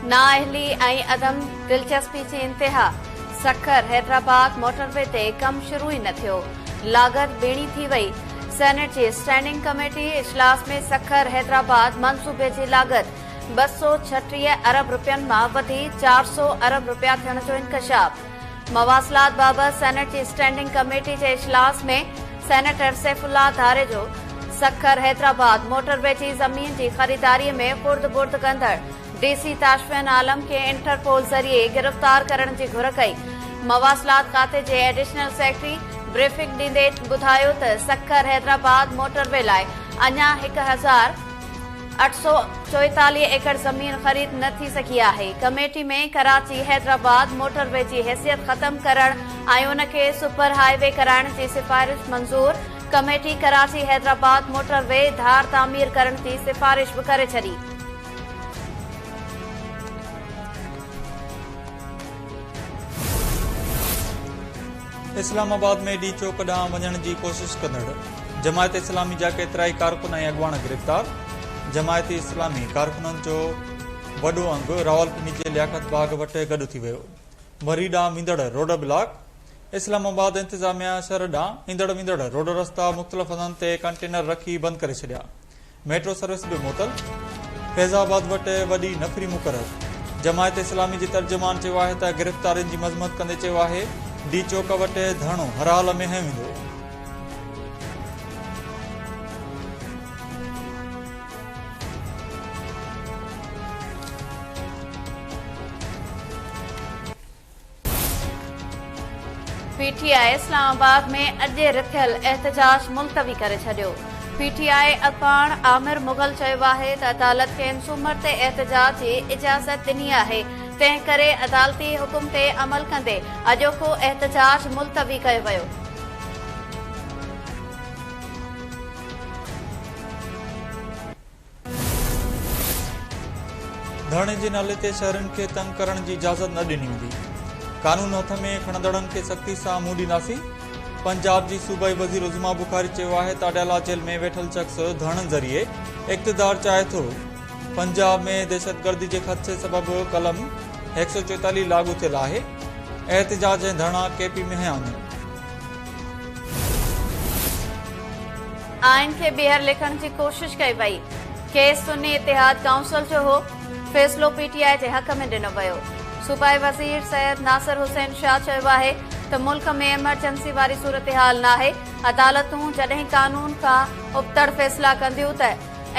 नाअहली ऐं अदम दिलचस्पी जी इंतिहा। सखर हैदराबाद मोटरवे ते कम शुरू ही न थियो। लागत ॿीणी थी वई। सेनेट जी स्टैंडिंग कमेटी इजलास में सखर हैदराबाद मंसूबे जी लागत 236 अरब रुपयनि मां वधी 400 अरब रुपया थियण जो इंकशाफ। मवासिलात बाबति सेनेट जी स्टैंडिंग कमेटी जे इजलास में सेनेटर सैफुल्लाह धारे जो सखर हैदराबाद मोटरवे जी ज़मीन जी ख़रीदारीअ में फुर्द कंदड़ डीसी ताशफिन आलम खे इंटरपोल ज़रिए गिरफ़्तार करण जी घुर कई। मवासिलात खाते जे एडिशनल सेक्रेटरी ब्रीफिंग ॾींदे ॿुधायो त सखर हैदराबाद मोटरवे लाइ अञा 1844 एकड़ ज़मीन ख़रीद न थी सघी आहे। कमेटी में कराची हैदराबाद मोटरवे जी हैसियत ख़त्म करण ऐं उन खे सुपर हाईवे कराइण जी सिफ़ारिश मंज़ूर। कमेटी कराची हैदराबाद मोटरवे धार तामीर करण जी सिफ़ारिश भी करे छॾी। इस्लामाबाद में डी चौक ॾांहुं वञण जी कोशिश कंदड़ जमायत इस्लामी जा केतिराई कारकुन ऐं अॻुवान गिरफ़्तार। जमायती इस्लामी कारकुननि जो वॾो अंग रावलपिंडी जे लियाकत बाग वटि गॾु थी वियो। मरी ॾांहुं वेंदड़ रोड ब्लॉक। इस्लामाबाद इंतिज़ामिया शहर ॾांहुं ईंदड़ वेंदड़ रोड रस्ता मुख़्तलिफ़ हंधनि ते कंटेनर रखी बंदि करे छॾिया। मेट्रो सर्विस बि मुअतल। फैज़ाबाद वटि वॾी नफ़री मुक़रर। जमायत इस्लामी जे तर्जुमान चयो आहे त गिरफ़्तारियुनि जी मज़म्मत कंदे चयो आहे डी चौक वटि धरणो हर हाल में हंयो वेंदो। पीटीआई इस्लामाबाद में अॼु रिथियल एहतजाज मुलतवी करे छॾियो। पीटीआई अॻवान आमिर मुग़ल चयो आहे त अदालत खे सूमर ते एहतजाज जी इजाज़त ॾिनी आहे। तंहिं करे अदालती हुकुम ते अमल कंदे अॼोको एहतजाज मुलतवी कयो वियो। धरणे जे नाले ते शहरनि खे तंग करण जी इजाज़त न ॾिनी वेंदी। कानून हथ में खणंदड़नि खे सख़्ती सां मुंहुं ॾींदासीं। पंजाब जी सूबाई वज़ीर उज़मा बुखारी चयो आहे त अडाला जेल में वेठल शख़्स धरणनि ज़रिए इक़्तिदार चाहे थो। पंजाब में दहशतगर्दी जे ख़दशे सबबि कलम 144 लागू थियल आहे। एहतजाज ऐं धरणा केपी में हया वञनि। आइन खे ॿीहर लिखण जी कोशिश कई वई। केस सुन्नी इतिहाद काउंसिल जो हो। फ़ैसिलो पीटीआई जे हक़ में ॾिनो वियो। सूबाई वज़ीर सैयद नासिर हुसैन शाह चयो आहे त मुल्क में एमरजेंसी वारी सूरतहाल नाहे। अदालतूं जॾहिं कानून खां उबतड़ फ़ैसिला कंदियूं त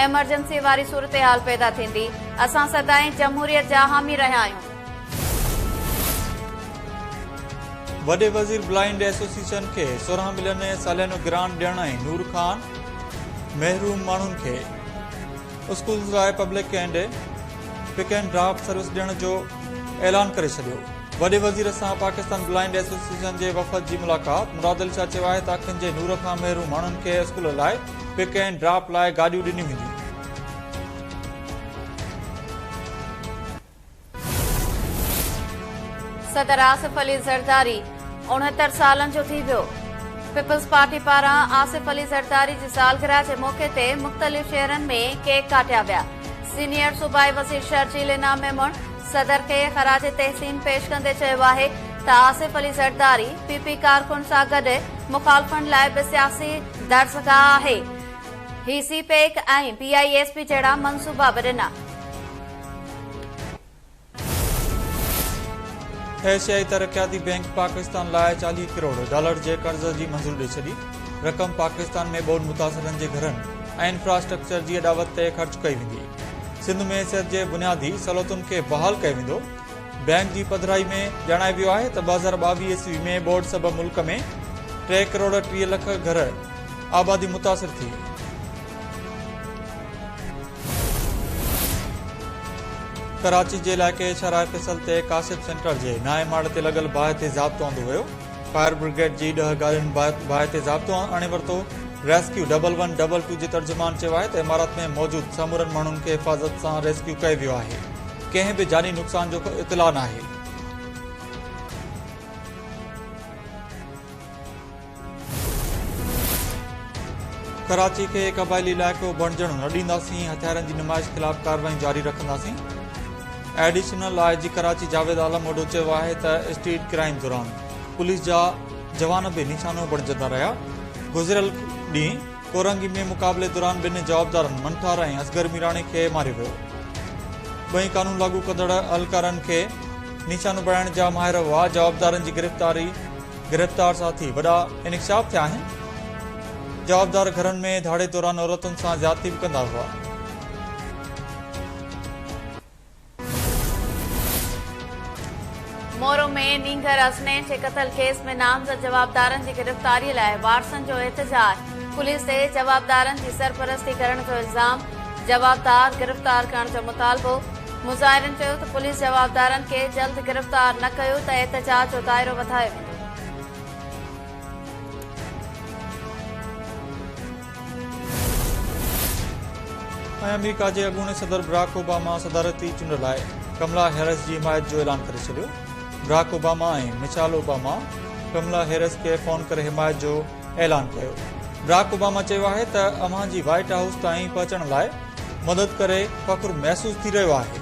एमरजेंसी वारी सूरतहाल पैदा थींदी। असां सदाईं जमहूरियत जा हामी रहिया आहियूं। वॾे वज़ीर ब्लाइंड एसोसिएशन खे 16 मिलियन सालियानो ग्रांट ॾियण ऐं नूर खान महरूम माण्हुनि खे स्कूल लाइ public and pick and draft service ॾियण जो ऐलान करे छॾियो। वॾे वज़ीर सां पाकिस्तान ब्लाइंड एसोसिएशन जे वफ़द जी मुलाक़ात। मुराद अली शाह चयो आहे त अखियुनि जे नूर खां महरूम माण्हुनि खे स्कूल लाइ पिक एंड ड्राफ्ट लाइ गाॾियूं ॾिनियूं वेंदियूं। सदर आसिफ अली ज़रदारी 69 सालनि जो थी वियो। पीपल्स पार्टी पारां आसिफ अली ज़रदारी जी सालगिरह जे मौक़े ते मुख़्तलिफ़ शहरनि में केक काटिया विया। सीनियर सूबाई वज़ीर शर्जील इनाम मेमण सदर खे ख़राज तहसीन पेश कंदे चयो आहे त आसिफ अली ज़रदारी पीपी कारकुन सां गॾु मुखालफ़नि लाइ बि सियासी दर्ज़गाह आहे। ही सीपेक ऐं पीआईएसपी जहिड़ा मंसूबा बि ॾिना। एशियाई तरक़ियाती बैंक पाकिस्तान लाइ $40 करोड़ जे कर्ज़ जी मंज़ूरी ॾेई छॾी। रक़म पाकिस्तान में ॿोॾि मुतासिरनि जे घरनि ऐं इंफ्रास्ट्रक्चर जी अॾावत ते ख़र्च कई वेंदी। सिंध में सिहत जे बुनियादी सहूलियतुनि खे बहाल कयो वेंदो। बैंक जी पधिराई में ॼाणायो वियो आहे त 2022 ईस्वी में ॿोॾि सबबि मुल्क में 3 करोड़ 30 लख घर आबादी मुतासिर थी। कराची जे इलाइक़े शराय फिसल ते कासिब सेंटर जे नाए माड़ ते लॻल बाहि ते ज़ाब्तो आंदो वियो। फायर ब्रिगेड जी 10 गाॾियुनि बाहि ते ज़ाब्तो आणे वरितो। रेस्क्यू 1122 जे तर्जुमान चयो आहे त इमारत में मौजूद समूरनि माण्हुनि खे हिफ़ाज़त सां रेस्क्यू कयो वियो आहे। कंहिं बि जानी नुक़सान जो इतला नाहे। कराची खे क़बाइली इलाइक़ो बणजण न ॾींदासीं। हथियारनि जी नुमाइश ख़िलाफ़ कार्रवाई जारी रखंदासीं। एडिशनल आईजी कराची जावेद आलम वॾो चयो आहे त स्ट्रीट क्राइम दौरान पुलिस जा जवान भी निशानो बणजंदा रहिया। गुज़िरियल ॾींहुं कोरंगी में मुक़ाबले दौरान ॿिनि जवाबदारनि मंठार ऐं असगर मीराणी खे मारियो वियो। ॿई कानून लागू कंदड़ अहलकारनि खे निशानो बणाइण जा माहिर हुआ। जवाबदारनि जी गिरफ़्तार साथी वॾा इंकशाफ थिया आहिनि। जवाबदार घरनि में धाड़े दौरान औरतुनि सां ज़्यादती भी कंदा हुआ। मोरो में नींगर असनैन जे क़त्ल केस में नामज़द जवाबदारनि जी गिरफ़्तारी लाइ वारसनि जो एहतजाज। पुलिस ते जवाबदारनि जी सरपरस्ती करण जो इल्ज़ाम। जवाबदार गिरफ़्तार करण जो मुतालबो। मुज़ाहिरनि चयो त पुलिस जवाबदारनि खे जल्द गिरफ़्तार न कयो त एहतजाज जो दाइरो वधायो वेंदो। अमेरिका के अॻूणे सदर बराक ओबामा सदारती चूंड लाइ कमला हैरिस की हिमायत जो ऐलान करे छॾियो। बराक ओबामा ऐं मिशाल ओबामा कमला हैरिस के फोन करे हिमायत जो ऐलान कयो। बराक ओबामा चयो आहे त अव्हां जी व्हाइट हाउस ताईं पहुचण लाइ मदद करे फ़ख्रु महसूस थी रहियो आहे।